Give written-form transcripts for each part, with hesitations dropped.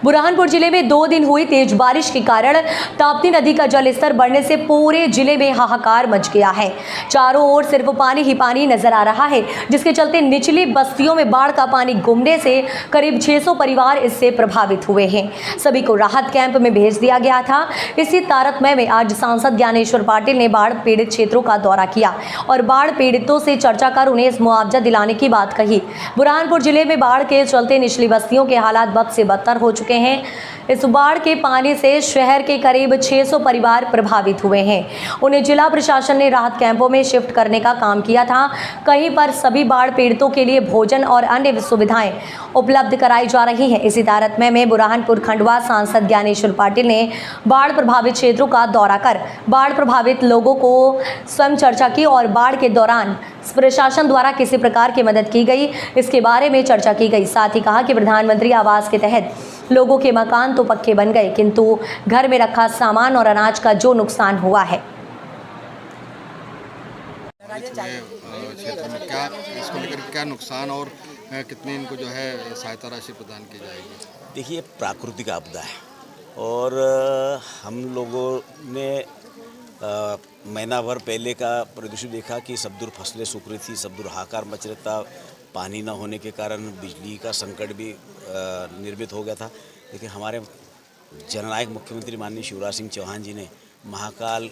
बुरहानपुर जिले में 2 दिन हुई तेज बारिश के कारण ताप्ती नदी का जलस्तर बढ़ने से पूरे जिले में हाहाकार मच गया है। चारों ओर सिर्फ पानी ही पानी नजर आ रहा है, जिसके चलते निचली बस्तियों में बाढ़ का पानी घुसने से करीब 600 परिवार इससे प्रभावित हुए हैं। सभी को राहत कैंप में भेज दिया गया था। इसी तारतम्य में आज सांसद ज्ञानेश्वर पाटिल ने बाढ़ पीड़ित क्षेत्रों का दौरा किया और बाढ़ पीड़ितों से चर्चा कर उन्हें इस मुआवजा दिलाने की बात कही। बुरहानपुर जिले में बाढ़ के चलते निचली बस्तियों के हालात बद से बदतर हो चुके हैं। इस बाढ़ के पानी से शहर के करीब 600 परिवार प्रभावित हुए हैं। उन्हें जिला प्रशासन ने राहत कैंपों में शिफ्ट करने का काम किया था। कहीं पर सभी बाढ़ पीड़ितों के लिए भोजन और अन्य सुविधाएं उपलब्ध कराई जा रही हैं। इसी तारतम्य में बुरहानपुर खंडवा सांसद ज्ञानेश्वर पाटिल ने बाढ़ प्रभावित क्षेत्रों का दौरा कर बाढ़ प्रभावित लोगों को स्वयं चर्चा की और बाढ़ के दौरान प्रशासन द्वारा किसी प्रकार की मदद की गई, इसके बारे में चर्चा की गई। साथ ही कहा कि प्रधानमंत्री आवास के तहत लोगों के मकान तो पक्के बन गए, किंतु घर में रखा सामान और अनाज का जो नुकसान हुआ है। क्षेत्र में क्या इसको लेकर क्या नुकसान और कितने इनको जो है सहायता राशि प्रदान की जाएगी? देखिए, प्राकृतिक आपदा है और हम लोगों ने महीना भर पहले का प्रदूषण देखा कि सब दूर फसलें सूख रही थी, सब दूर हाहाकार मच रहा था। पानी न होने के कारण बिजली का संकट भी निर्मित हो गया था। लेकिन हमारे जननायक मुख्यमंत्री माननीय शिवराज सिंह चौहान जी ने महाकाल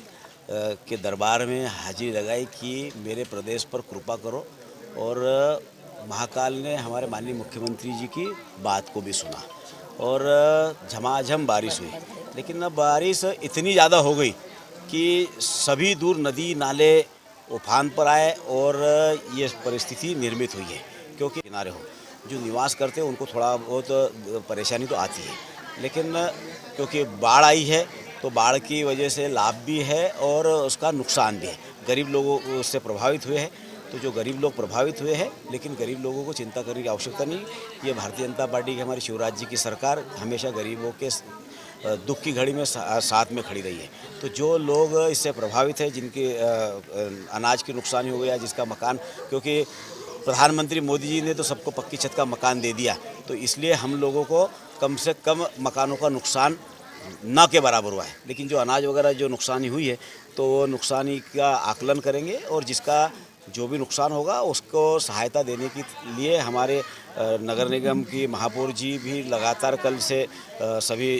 के दरबार में हाजिरी लगाई कि मेरे प्रदेश पर कृपा करो, और महाकाल ने हमारे माननीय मुख्यमंत्री जी की बात को भी सुना और झमाझम बारिश हुई। लेकिन अब बारिश इतनी ज़्यादा हो गई कि सभी दूर नदी नाले उफान पर आए और ये परिस्थिति निर्मित हुई है। क्योंकि किनारे हो जो निवास करते हैं उनको थोड़ा बहुत परेशानी तो आती है, लेकिन क्योंकि बाढ़ आई है तो बाढ़ की वजह से लाभ भी है और उसका नुकसान भी है। गरीब लोगों उससे प्रभावित हुए हैं, तो जो गरीब लोग प्रभावित हुए हैं, लेकिन गरीब लोगों को चिंता करने की आवश्यकता नहीं। ये भारतीय जनता पार्टी की, हमारे शिवराज जी की सरकार हमेशा गरीबों के दुख की घड़ी में साथ में खड़ी रही है। तो जो लोग इससे प्रभावित हैं, जिनके अनाज की नुकसानी हो गया, जिसका मकान, क्योंकि प्रधानमंत्री मोदी जी ने तो सबको पक्की छत का मकान दे दिया, तो इसलिए हम लोगों को कम से कम मकानों का नुकसान न के बराबर हुआ है। लेकिन जो अनाज वगैरह जो नुकसानी हुई है, तो वो नुकसानी का आकलन करेंगे और जिसका जो भी नुकसान होगा उसको सहायता देने के लिए हमारे नगर निगम की महापौर जी भी लगातार कल से सभी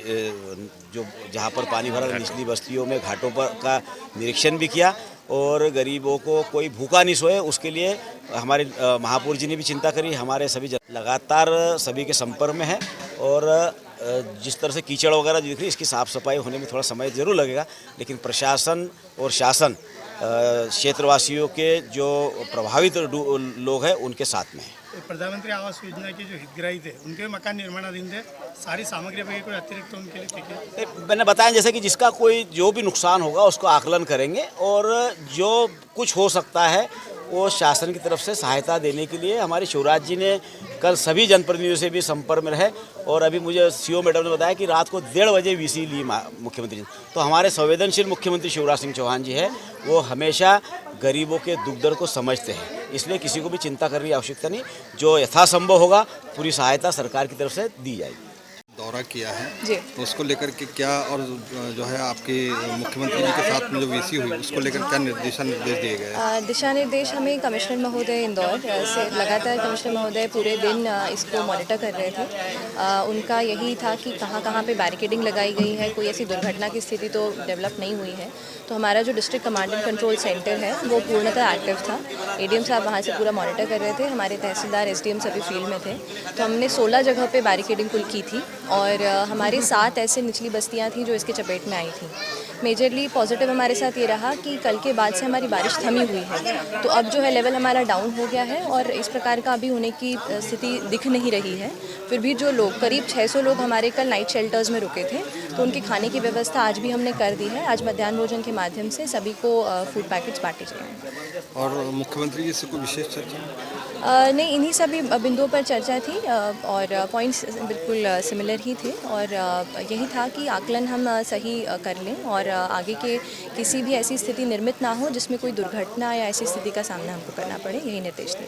जो जहाँ पर पानी भरा निचली बस्तियों में घाटों पर का निरीक्षण भी किया और गरीबों को कोई भूखा नहीं सोए उसके लिए हमारे महापौर जी ने भी चिंता करी। हमारे सभी लगातार सभी के संपर्क में है और जिस तरह से कीचड़ वगैरह दिख रही है, इसकी साफ़ सफाई होने में थोड़ा समय ज़रूर लगेगा, लेकिन प्रशासन और शासन क्षेत्रवासियों के जो प्रभावित लोग हैं उनके साथ में है। प्रधानमंत्री आवास योजना के जो हितग्राही थे उनके मकान निर्माणाधीन थे, सारी सामग्री पर कोई अतिरिक्त उनके लिए मैंने बताया जैसे कि जिसका कोई जो भी नुकसान होगा उसको आकलन करेंगे और जो कुछ हो सकता है वो शासन की तरफ से सहायता देने के लिए हमारे शिवराज जी ने कल सभी जनप्रतिनिधियों से भी संपर्क में रहे और अभी मुझे सीओ मैडम ने बताया कि रात को 1:30 बजे वीसी ली मुख्यमंत्री जी। तो हमारे संवेदनशील मुख्यमंत्री शिवराज सिंह चौहान जी है, वो हमेशा गरीबों के दुख दर्द को समझते हैं, इसलिए किसी को भी चिंता करने की आवश्यकता नहीं। जो यथासंभव होगा पूरी सहायता सरकार की तरफ से दी जाएगी। दौरा किया है जी, तो उसको लेकर के क्या और जो है आपके मुख्यमंत्री जी के साथ में जो वीसी हुई उसको लेकर क्या निर्देश दिए गए? दिशा निर्देश हमें कमिश्नर महोदय इंदौर से लगातार कमिश्नर महोदय पूरे दिन इसको मॉनिटर कर रहे थे। उनका यही था कि कहाँ कहाँ पे बैरिकेडिंग लगाई गई है, कोई ऐसी दुर्घटना की स्थिति तो डेवलप नहीं हुई है। तो हमारा जो district command and control centre है वो पूर्णतः एक्टिव था। एडीएम साहब वहाँ से पूरा मॉनिटर कर रहे थे, हमारे तहसीलदार एसडीएम सभी फील्ड में थे। तो हमने 16 जगह पे बैरिकेडिंग कुल की थी और हमारे 7 ऐसे निचली बस्तियां थी जो इसके चपेट में आई थी। मेजरली पॉजिटिव हमारे साथ ये रहा कि कल के बाद से हमारी बारिश थमी हुई है, तो अब जो है लेवल हमारा डाउन हो गया है और इस प्रकार का अभी होने की स्थिति दिख नहीं रही है। फिर भी जो लोग करीब 600 लोग हमारे कल नाइट शेल्टर्स में रुके थे, तो उनके खाने की व्यवस्था आज भी हमने कर दी है। आज मध्याह्न भोजन के माध्यम से सभी को फूड पैकेट्स बांटे जाएंगे। और मुख्यमंत्री जी से कोई विशेष चर्चा? नहीं, इन्हीं सभी बिंदुओं पर चर्चा थी और पॉइंट्स बिल्कुल सिमिलर ही थे और यही था कि आकलन हम सही कर लें और आगे के किसी भी ऐसी स्थिति निर्मित ना हो जिसमें कोई दुर्घटना या ऐसी स्थिति का सामना हमको करना पड़े, यही निर्देश दिए।